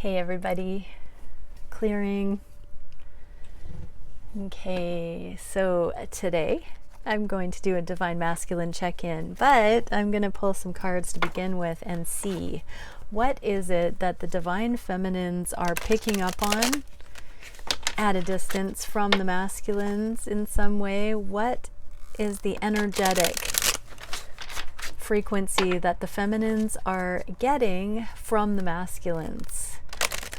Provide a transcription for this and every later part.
Hey everybody, clearing. Okay, so today I'm going to do a Divine Masculine check-in, but I'm going to pull some cards to begin with and see what is it that the Divine Feminines are picking up on at a distance from the Masculines in some way. What is the energetic frequency that the Feminines are getting from the Masculines?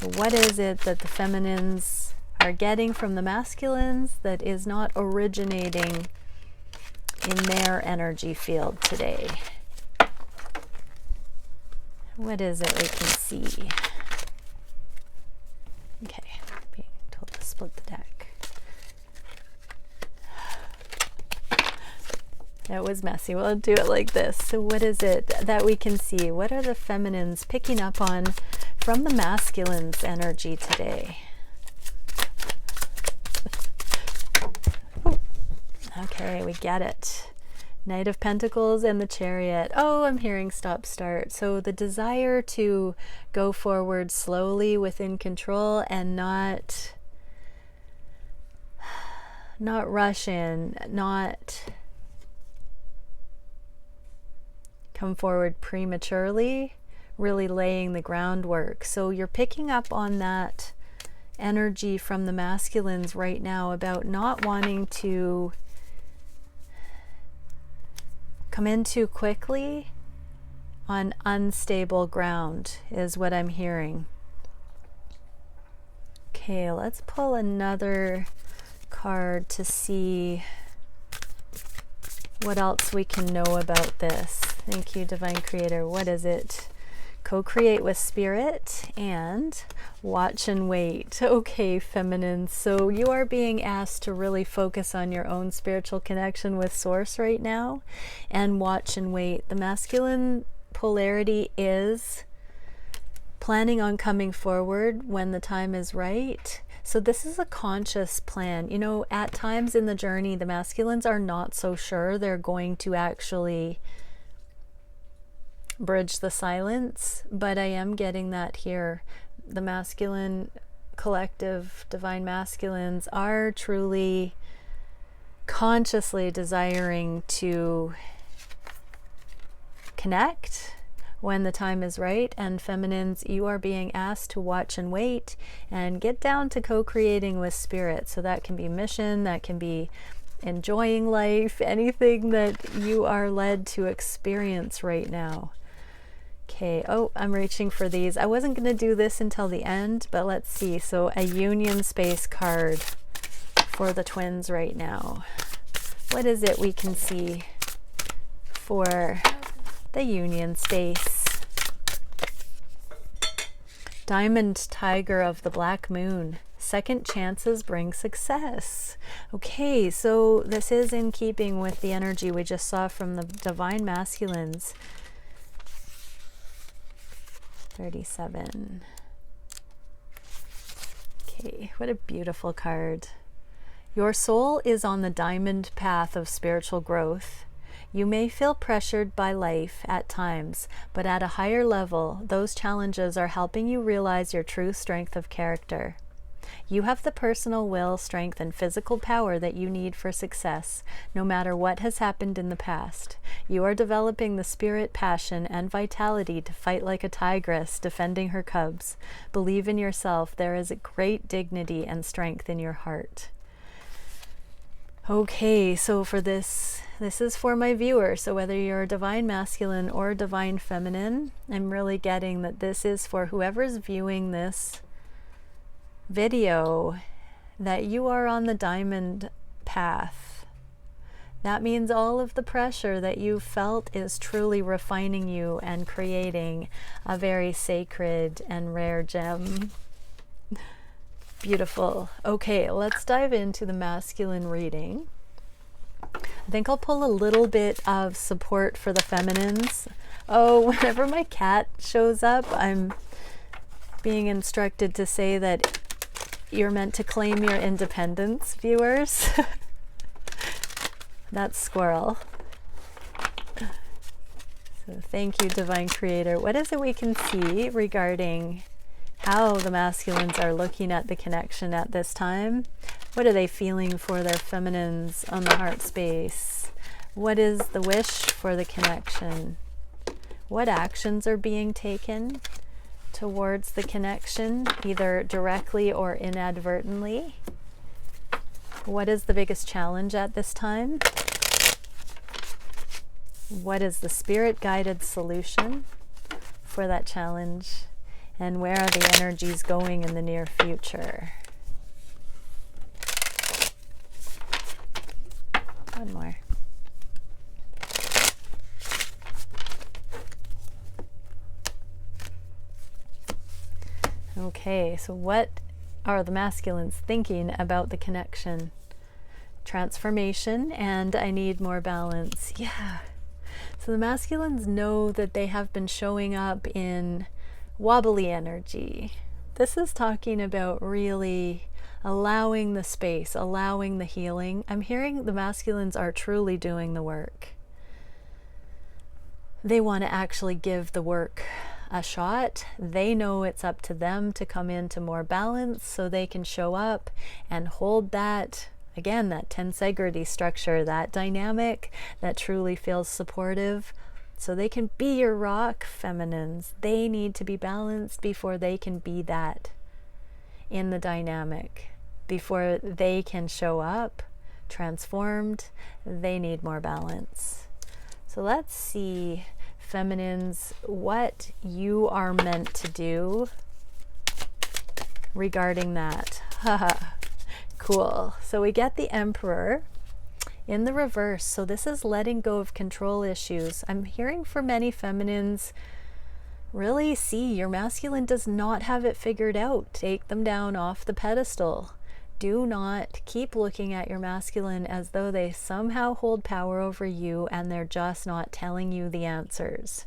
So what is it that the Feminines are getting from the Masculines that is not originating in their energy field today? What is it we can see? Okay, being told to split the deck. That was messy. We'll do it like this. So what is it that we can see? What are the Feminines picking up on from the Masculine's energy today? Okay, we get it. Knight of Pentacles and the Chariot. Oh, I'm hearing stop start. So the desire to go forward slowly within control and not rush in, not come forward prematurely, really laying the groundwork. So you're picking up on that energy from the Masculines right now about not wanting to come in too quickly on unstable ground is what I'm hearing. Okay, let's pull another card to see what else we can know about this. Thank you, Divine Creator. What is it? Co-create with Spirit and watch and wait. Okay, Feminine. So you are being asked to really focus on your own spiritual connection with Source right now and watch and wait. The Masculine polarity is planning on coming forward when the time is right. So this is a conscious plan. You know, at times in the journey, the Masculines are not so sure they're going to actually bridge the silence, but I am getting that here. The masculine collective, Divine Masculines, are truly consciously desiring to connect when the time is right, and Feminines, you are being asked to watch and wait and get down to co-creating with Spirit. So that can be mission, that can be enjoying life, anything that you are led to experience right now. Okay, oh, I'm reaching for these. I wasn't going to do this until the end, but let's see. So a union space card for the twins right now. What is it we can see for the union space? Diamond Tiger of the Black Moon. Second chances bring success. Okay, so this is in keeping with the energy we just saw from the Divine Masculines. 37. Okay, what a beautiful card. Your soul is on the diamond path of spiritual growth. You may feel pressured by life at times, but at a higher level, those challenges are helping you realize your true strength of character. You have the personal will, strength, and physical power that you need for success, no matter what has happened in the past. You are developing the spirit, passion, and vitality to fight like a tigress, defending her cubs. Believe in yourself. There is a great dignity and strength in your heart. Okay, so for this is for my viewer. So whether you're a Divine Masculine or Divine Feminine, I'm really getting that this is for whoever's viewing this video, that you are on the diamond path. That means all of the pressure that you felt is truly refining you and creating a very sacred and rare gem. Beautiful. Okay, let's dive into the masculine reading. I think I'll pull a little bit of support for the Feminines. Oh, whenever my cat shows up, I'm being instructed to say that you're meant to claim your independence, viewers. That's Squirrel. So thank you, Divine Creator. What is it we can see regarding how the masculines are looking at the connection at this time. What are they feeling for their feminines on the heart space? What is the wish for the connection? What actions are being taken towards the connection, either directly or inadvertently? What is the biggest challenge at this time? What is the spirit-guided solution for that challenge? And where are the energies going in the near future? One more. Okay, so what are the masculines thinking about the connection? Transformation, and I need more balance. Yeah. So the masculines know that they have been showing up in wobbly energy. This is talking about really allowing the space, allowing the healing. I'm hearing the masculines are truly doing the work. They want to actually give the work a shot. They know it's up to them to come into more balance so they can show up and hold that, again, that tensegrity structure, that dynamic that truly feels supportive. So they can be your rock feminines. They need to be balanced before they can be that in the dynamic. Before they can show up transformed, they need more balance. So let's see, feminines, what you are meant to do regarding that. Haha, cool. So we get the Emperor in the reverse. So this is letting go of control issues. I'm hearing for many feminines, really see your masculine does not have it figured out. Take them down off the pedestal. Do not keep looking at your masculine as though they somehow hold power over you and they're just not telling you the answers.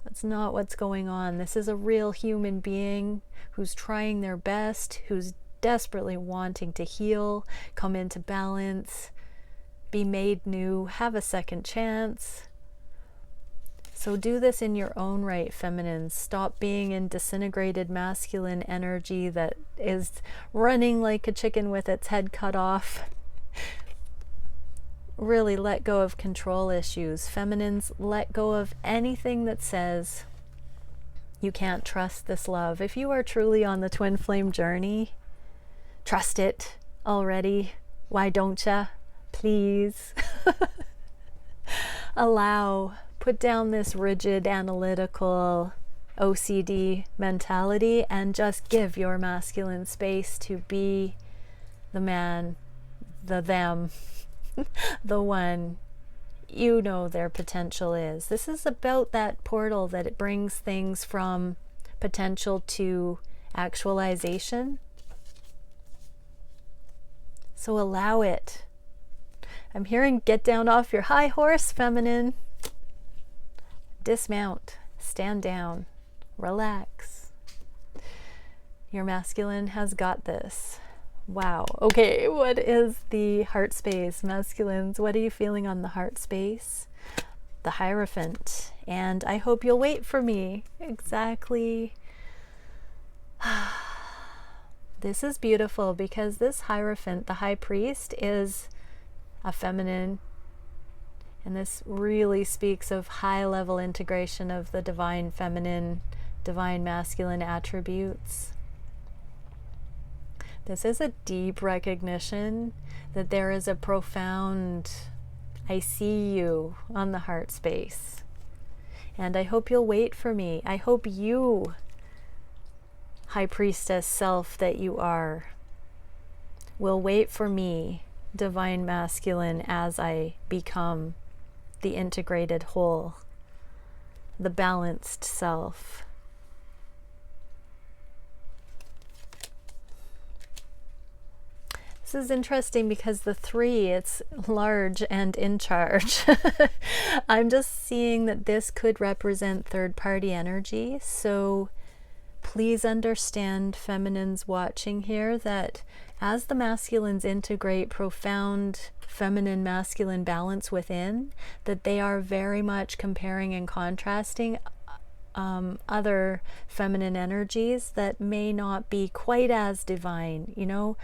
That's not what's going on. This is a real human being who's trying their best, who's desperately wanting to heal, come into balance, be made new, have a second chance. So do this in your own right, feminines. Stop being in disintegrated masculine energy that is running like a chicken with its head cut off. Really let go of control issues. Feminines, let go of anything that says you can't trust this love. If you are truly on the twin flame journey, trust it already. Why don't ya? Please. Allow. Put down this rigid, analytical, OCD mentality and just give your masculine space to be the man, the them, the one. You know their potential is. This is about that portal that it brings things from potential to actualization. So allow it. I'm hearing get down off your high horse, feminine. Dismount, stand down, relax. Your masculine has got this. Wow. Okay, what is the heart space, masculines? What are you feeling on the heart space? The Hierophant. And I hope you'll wait for me. Exactly. This is beautiful because this Hierophant, the High Priest, is a feminine. And this really speaks of high-level integration of the divine feminine, divine masculine attributes. This is a deep recognition that there is a profound, I see you on the heart space. And I hope you'll wait for me. I hope you, High Priestess self that you are, will wait for me, divine masculine, as I become the integrated whole, the balanced self. This is interesting because the 3, it's large and in charge. I'm just seeing that this could represent third-party energy. So please understand, feminines watching here, that as the masculines integrate profound feminine masculine balance within, that they are very much comparing and contrasting other feminine energies that may not be quite as divine, you know,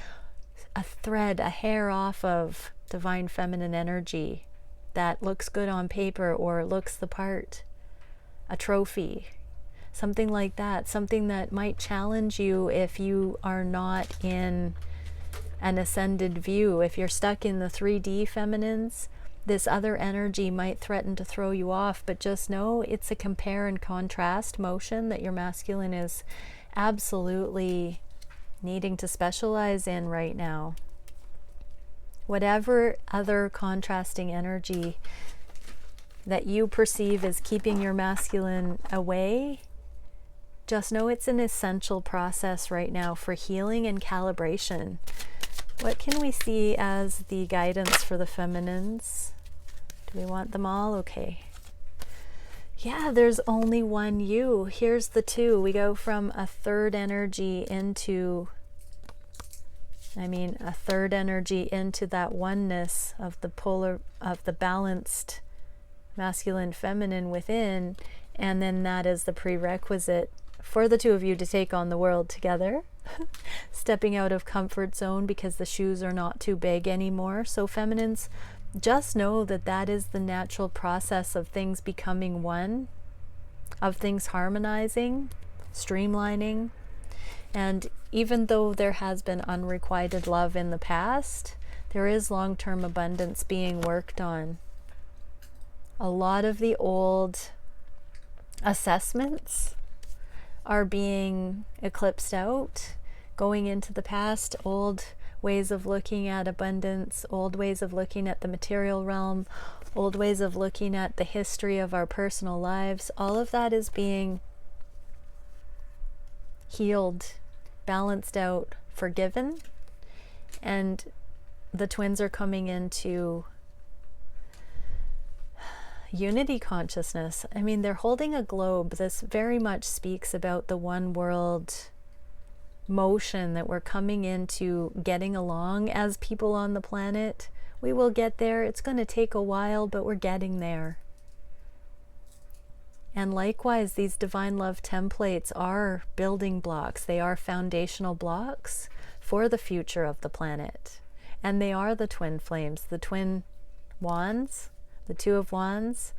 a thread, a hair off of divine feminine energy that looks good on paper or looks the part, a trophy, something like that, something that might challenge you if you are not in an ascended view. If you're stuck in the 3D feminines, this other energy might threaten to throw you off, but just know it's a compare and contrast motion that your masculine is absolutely needing to specialize in right now. Whatever other contrasting energy that you perceive as keeping your masculine away, just know it's an essential process right now for healing and calibration. What can we see as the guidance for the feminines? Do we want them all? Okay. Yeah, there's only one you. Here's the two. We go from a third energy into, a third energy into that oneness of the polar, of the balanced masculine feminine within, and then that is the prerequisite for the two of you to take on the world together. Stepping out of comfort zone because the shoes are not too big anymore. So feminines, just know that that is the natural process of things becoming one, of things harmonizing, streamlining. And even though there has been unrequited love in the past, there is long-term abundance being worked on. A lot of the old assessments are being eclipsed out, going into the past, old ways of looking at abundance, old ways of looking at the material realm, old ways of looking at the history of our personal lives. All of that is being healed, balanced out, forgiven, and the twins are coming into unity consciousness. I mean, they're holding a globe. This very much speaks about the one world motion that we're coming into, getting along as people on the planet. We will get there. It's going to take a while, but we're getting there. And likewise, these divine love templates are building blocks. They are foundational blocks for the future of the planet. And they are the twin flames, the twin wands, the two of wands.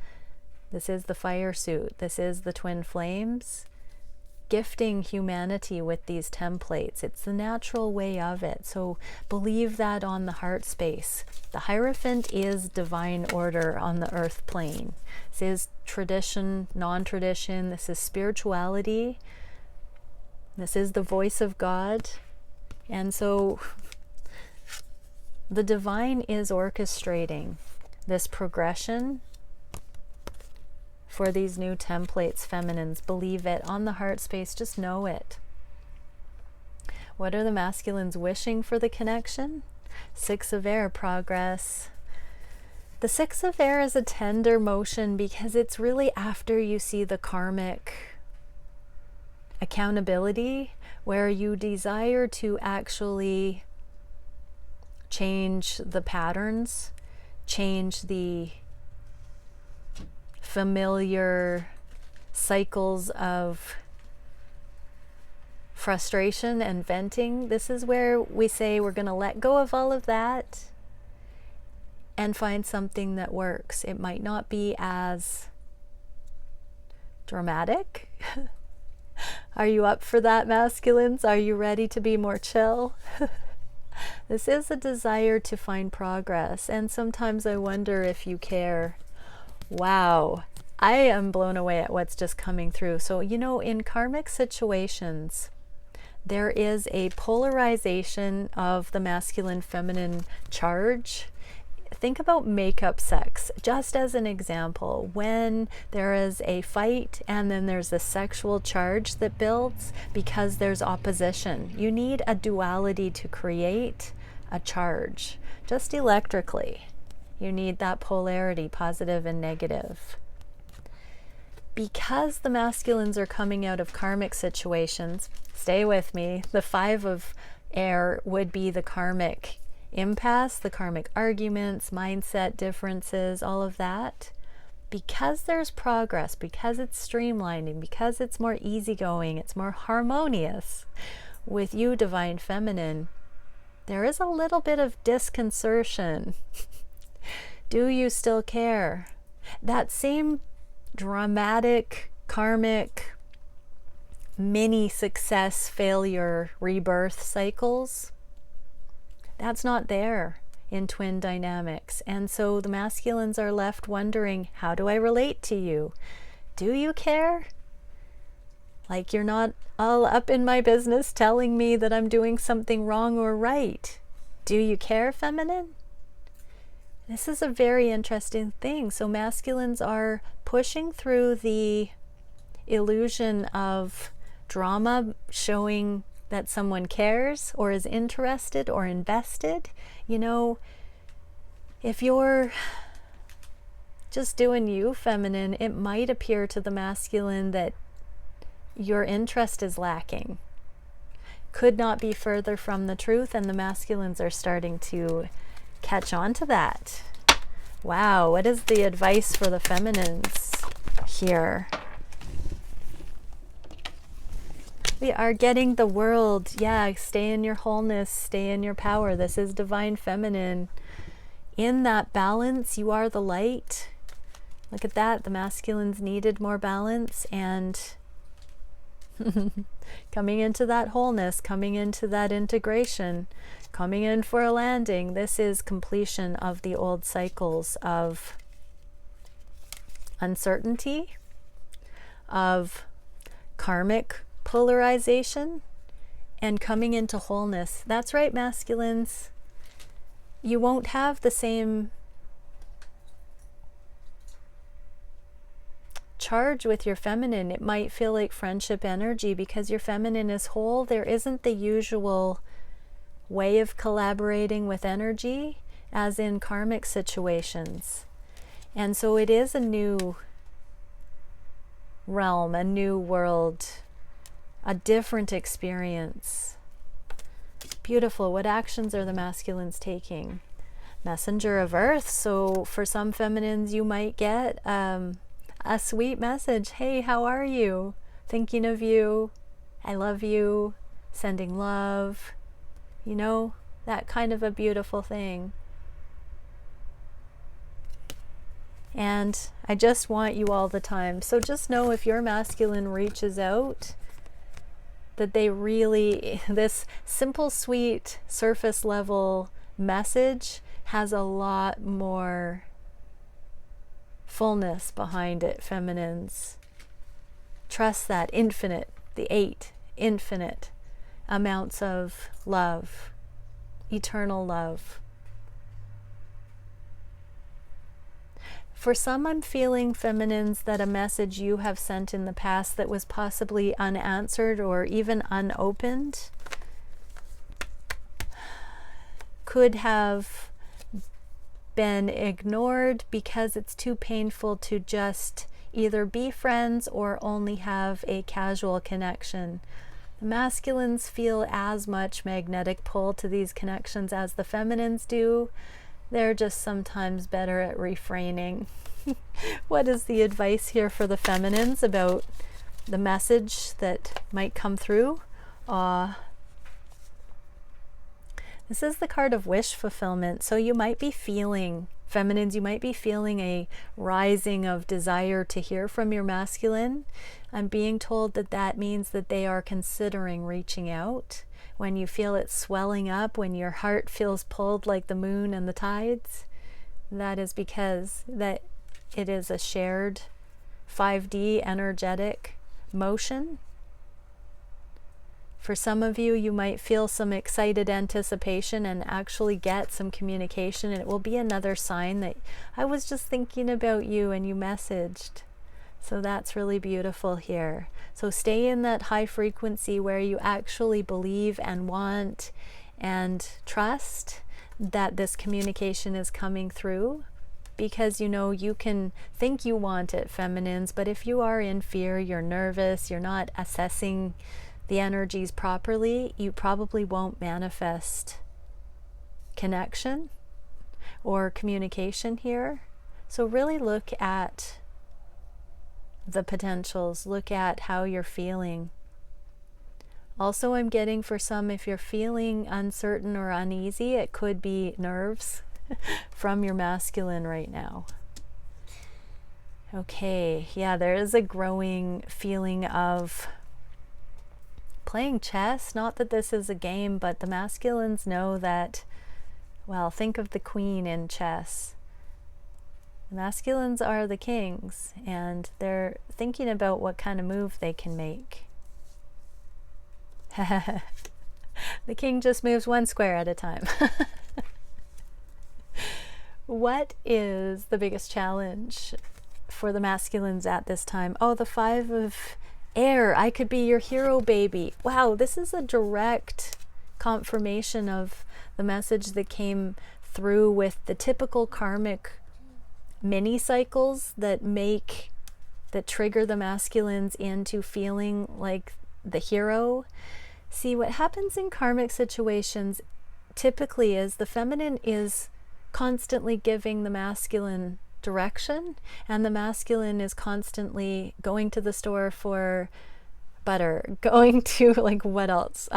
This is the fire suit. This is the twin flames, gifting humanity with these templates. It's the natural way of it. So believe that on the heart space. The Hierophant is divine order on the earth plane. This is tradition, non-tradition. This is spirituality. This is the voice of God. And so the divine is orchestrating this progression for these new templates, feminines. Believe it on the heart space. Just know it. What are the masculines wishing for the connection? Six of Air, progress. The Six of Air is a tender motion because it's really after you see the karmic accountability, where you desire to actually change the patterns, change the familiar cycles of frustration and venting. This is where we say we're going to let go of all of that and find something that works. It might not be as dramatic. Are you up for that, masculines? Are you ready to be more chill? This is a desire to find progress, and sometimes I wonder if you care. Wow, I am blown away at what's just coming through. So, you know, in karmic situations, there is a polarization of the masculine-feminine charge. Think about makeup sex, just as an example. When there is a fight and then there's a sexual charge that builds because there's opposition. You need a duality to create a charge, just electrically. You need that polarity, positive and negative. Because the masculines are coming out of karmic situations, stay with me, the Five of Air would be the karmic impasse, the karmic arguments, mindset differences, all of that. because there's progress, because it's streamlining, because it's more easygoing, it's more harmonious with you, Divine Feminine, there is a little bit of disconcertion. Do you still care? That same dramatic, karmic, mini success, failure, rebirth cycles, that's not there in twin dynamics. And so the masculines are left wondering, how do I relate to you? Do you care? Like, you're not all up in my business telling me that I'm doing something wrong or right. Do you care, feminine? This is a very interesting thing. So masculines are pushing through the illusion of drama, showing that someone cares or is interested or invested. You know, if you're just doing you, feminine, it might appear to the masculine that your interest is lacking. Could not be further from the truth, and the masculines are starting to catch on to that. Wow, what is the advice for the feminines here? We are getting the world. Yeah, stay in your wholeness, stay in your power. This is Divine Feminine. In that balance, you are the light. Look at that. The masculines needed more balance, and coming into that wholeness, coming into that integration, coming in for a landing. This is completion of the old cycles of uncertainty, of karmic polarization, and coming into wholeness. That's right, masculines. You won't have the same charge with your feminine. It might feel like friendship energy because your feminine is whole. There isn't the usual way of collaborating with energy as in karmic situations. And so it is a new realm, a new world, a different experience. Beautiful. What actions are the masculines taking? Messenger of Earth. So for some feminines, you might get a sweet message. Hey, how are you? Thinking of you. I love you. Sending love. You know, that kind of a beautiful thing. And I just want you all the time. So just know, if your masculine reaches out, that they really, this simple, sweet, surface level message has a lot more fullness behind it, feminines. Trust that. Infinite, the 8, infinite amounts of love, eternal love. For some, I'm feeling, feminines, that a message you have sent in the past that was possibly unanswered or even unopened could have been ignored because it's too painful to just either be friends or only have a casual connection. The masculines feel as much magnetic pull to these connections as the feminines do. They're just sometimes better at refraining. What is the advice here for the feminines about the message that might come through? This is the card of wish fulfillment. So you might be feeling, feminines, you might be feeling a rising of desire to hear from your masculine. I'm being told that that means that they are considering reaching out. When you feel it swelling up, when your heart feels pulled like the moon and the tides, that is because that it is a shared 5D energetic motion. For some of you, you might feel some excited anticipation and actually get some communication, and it will be another sign that I was just thinking about you and you messaged. So that's really beautiful here. So stay in that high frequency where you actually believe and want and trust that this communication is coming through, because you know you can think you want it, feminines, but if you are in fear, you're nervous, you're not assessing the energies properly, you probably won't manifest connection or communication here. So really look at the potentials, look at how you're feeling. Also, I'm getting for some, if you're feeling uncertain or uneasy, it could be nerves from your masculine right now. Okay, yeah, there is a growing feeling of playing chess. Not that this is a game, but the masculines know that, well, think of the queen in chess. The masculines are the kings, and they're thinking about what kind of move they can make. The king just moves one square at a time. What is the biggest challenge for the masculines at this time? Oh, the 5 of air. I could be your hero, baby. Wow, this is a direct confirmation of the message that came through with the typical karmic mini cycles that trigger the masculines into feeling like the hero. See, what happens in karmic situations typically is the feminine is constantly giving the masculine direction, and the masculine is constantly going to the store for butter, going to, like, what else?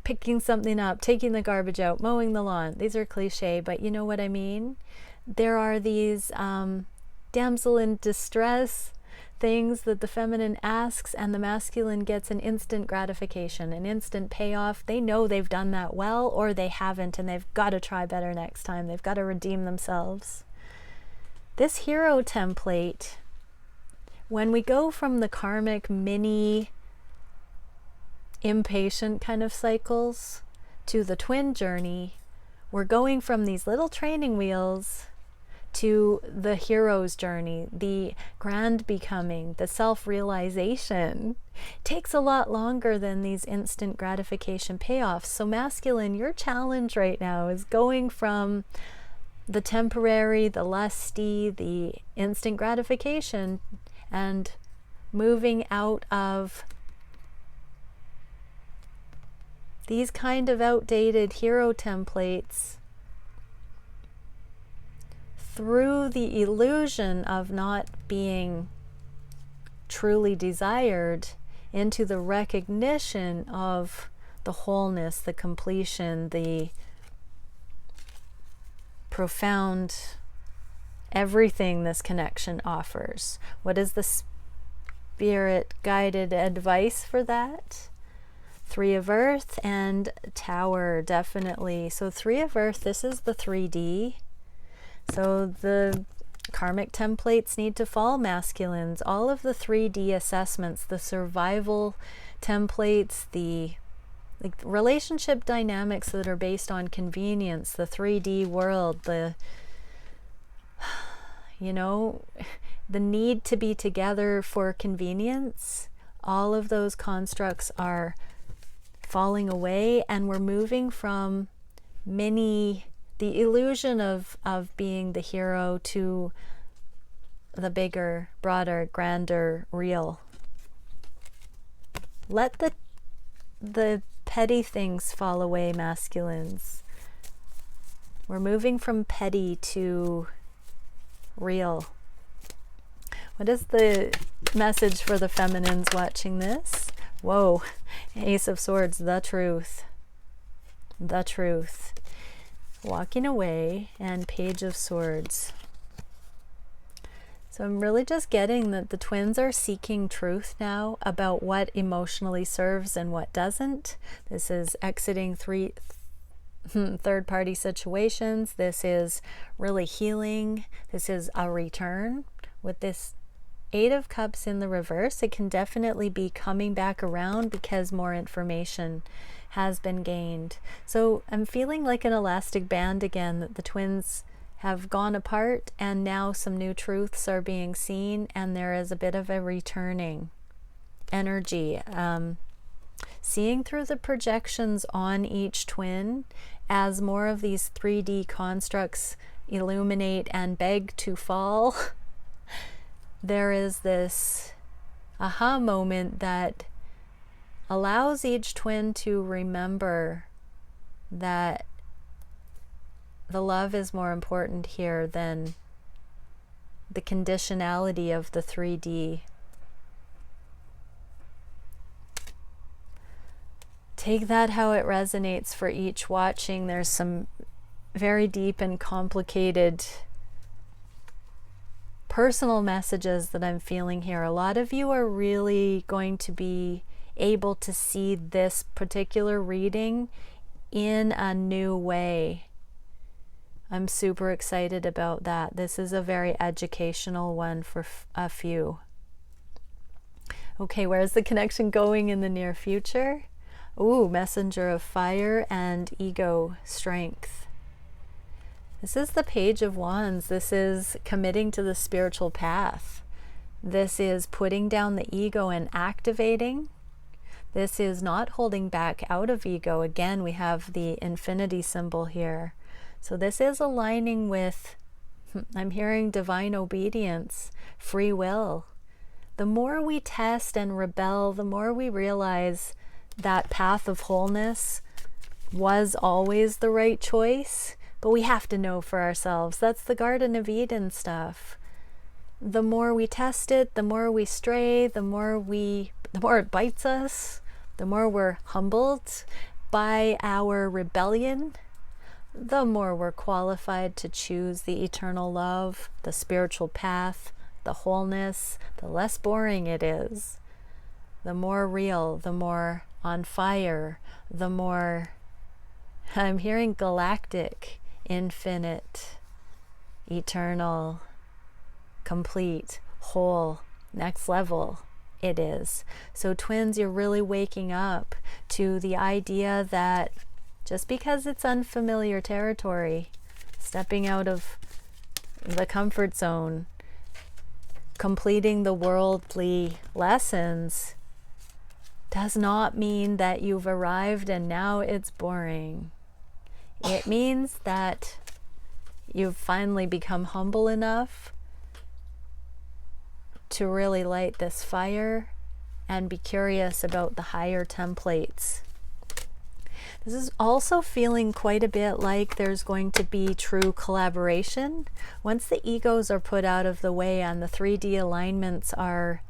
Picking something up, taking the garbage out, mowing the lawn. These are cliche, but you know what I mean? There are these damsel in distress things that the feminine asks, and the masculine gets an instant gratification, an instant payoff. They know they've done that well, or they haven't, and they've got to try better next time. They've got to redeem themselves. This hero template, when we go from the karmic mini impatient kind of cycles to the twin journey, we're going from these little training wheels to the hero's journey, the grand becoming, the self-realization. Takes a lot longer than these instant gratification payoffs. So masculine, your challenge right now is going from the temporary, the lusty, the instant gratification, and moving out of these kind of outdated hero templates through the illusion of not being truly desired into the recognition of the wholeness, the completion, the profound everything this connection offers. What is the spirit guided advice for that? 3 of Earth and Tower, definitely. So 3 of Earth, this is the 3D. So the karmic templates need to fall, masculines. All of the 3D assessments, the survival templates, the relationship dynamics that are based on convenience, the 3D world, the need to be together for convenience, all of those constructs are falling away, and we're moving from the illusion of being the hero to the bigger, broader, grander real. Let the petty things fall away, masculines. We're moving from petty to real. What is the message for the feminines watching this? Whoa, Ace of Swords, the truth. The truth. Walking away, and Page of Swords. So I'm really just getting that the twins are seeking truth now about what emotionally serves and what doesn't. This is exiting third-party situations. This is really healing. This is a return. With this 8 of Cups in the reverse, it can definitely be coming back around because more information has been gained. So I'm feeling like an elastic band again, that the twins have gone apart and now some new truths are being seen, and there is a bit of a returning energy. Seeing through the projections on each twin as more of these 3D constructs illuminate and beg to fall. There is this aha moment that allows each twin to remember that the love is more important here than the conditionality of the 3D. Take that how it resonates for each watching. There's some very deep and complicated personal messages that I'm feeling here. A lot of you are really going to be able to see this particular reading in a new way. I'm super excited about that. This is a very educational one for a few. Okay, where's the connection going in the near future? Ooh, messenger of fire and ego strength. This is the Page of Wands. This is committing to the spiritual path. This is putting down the ego and activating. This is not holding back out of ego. Again, we have the infinity symbol here. So this is aligning with, I'm hearing divine obedience, free will. The more we test and rebel, the more we realize that path of wholeness was always the right choice, but we have to know for ourselves. That's the Garden of Eden stuff. The more we test it, the more we stray, the more it bites us, the more we're humbled by our rebellion, the more we're qualified to choose the eternal love, the spiritual path, the wholeness, the less boring it is, the more real, the more on fire, the more, I'm hearing galactic, infinite, eternal, complete, whole, next level it is. So twins, you're really waking up to the idea that just because it's unfamiliar territory, stepping out of the comfort zone, completing the worldly lessons, does not mean that you've arrived and now it's boring. It means that you've finally become humble enough to really light this fire and be curious about the higher templates. This is also feeling quite a bit like there's going to be true collaboration. Once the egos are put out of the way and the 3D alignments are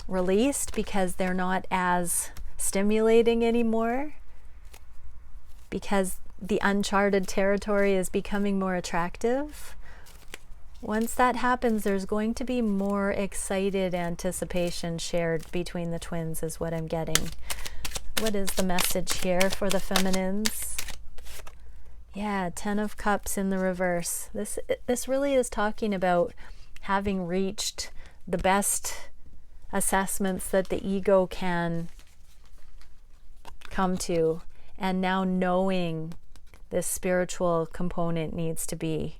released because they're not as stimulating anymore, because the uncharted territory is becoming more attractive. Once that happens, there's going to be more excited anticipation shared between the twins, is what I'm getting. What is the message here for the feminines? Yeah, 10 of Cups in the reverse. This really is talking about having reached the best assessments that the ego can come to, and now knowing this spiritual component needs to be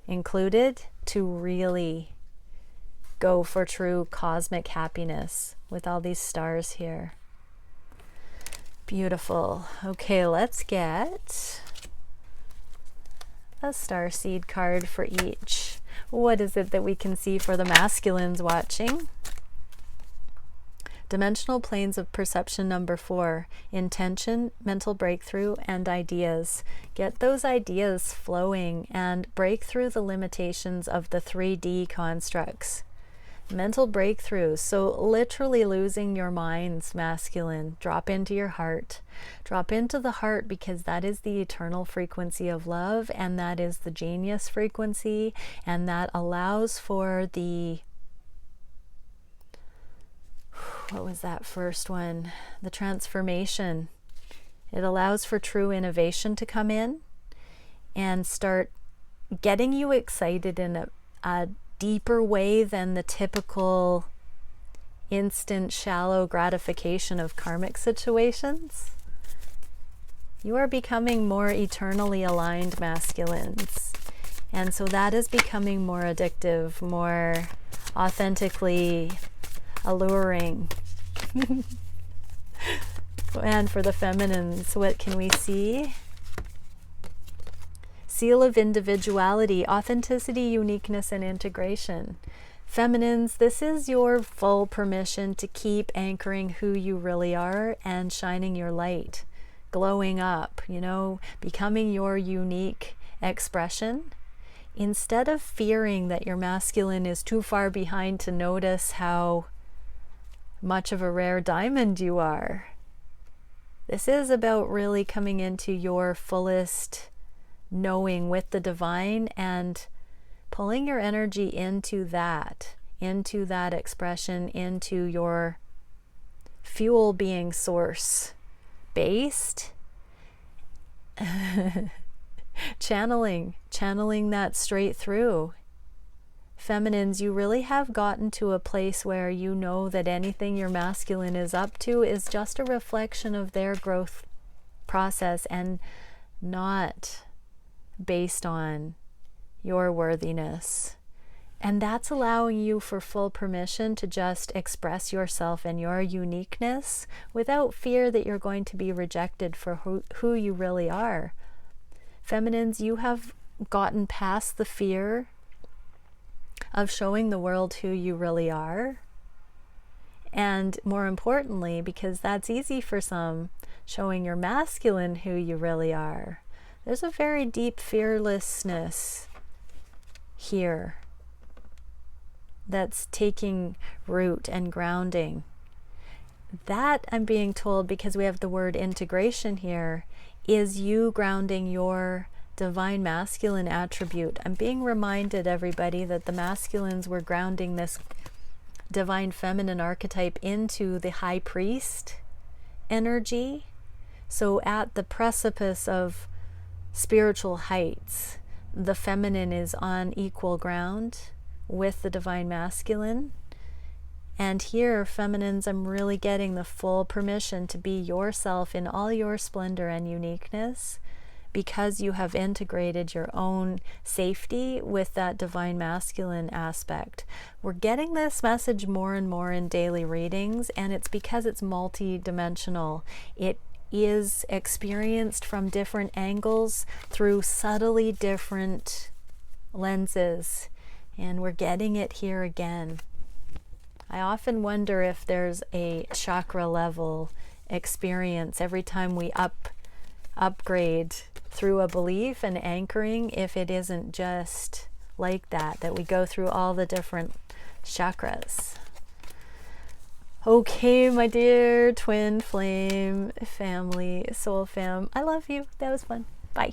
included to really go for true cosmic happiness with all these stars here. Beautiful. Okay, let's get a starseed card for each. What is it that we can see for the masculines watching? Dimensional planes of perception number 4, intention, mental breakthrough, and ideas. Get those ideas flowing and break through the limitations of the 3D constructs. Mental breakthrough, so literally losing your minds, masculine. Drop into your heart. Drop into the heart, because that is the eternal frequency of love, and that is the genius frequency, and that allows for the, what was that first one? The transformation. It allows for true innovation to come in and start getting you excited in a deeper way than the typical instant shallow gratification of karmic situations. You are becoming more eternally aligned, masculines. And so that is becoming more addictive, more authentically alluring. And for the feminines, what can we see? Seal of individuality, authenticity, uniqueness, and integration. Feminines, this is your full permission to keep anchoring who you really are and shining your light, glowing up, becoming your unique expression instead of fearing that your masculine is too far behind to notice how much of a rare diamond you are, this is about really coming into your fullest knowing with the divine and pulling your energy into that expression, into your fuel being source based. channeling that straight through. Feminines, you really have gotten to a place where you know that anything your masculine is up to is just a reflection of their growth process and not based on your worthiness. And that's allowing you for full permission to just express yourself and your uniqueness without fear that you're going to be rejected for who you really are. Feminines, you have gotten past the fear of showing the world who you really are. And more importantly, because that's easy for some, showing your masculine who you really are. There's a very deep fearlessness here that's taking root and grounding. That, I'm being told, because we have the word integration here, is you grounding your divine masculine attribute. I'm being reminded, everybody, that the masculines were grounding this divine feminine archetype into the high priest energy. So at the precipice of spiritual heights, the feminine is on equal ground with the divine masculine. And here, feminines, I'm really getting the full permission to be yourself in all your splendor and uniqueness, because you have integrated your own safety with that divine masculine aspect. We're getting this message more and more in daily readings, and it's because it's multi-dimensional. It is experienced from different angles through subtly different lenses, and we're getting it here again. I often wonder if there's a chakra level experience every time we upgrade through a belief and anchoring, if it isn't just like that we go through all the different chakras. Okay, my dear twin flame family, soul fam, I love you. That was fun. Bye.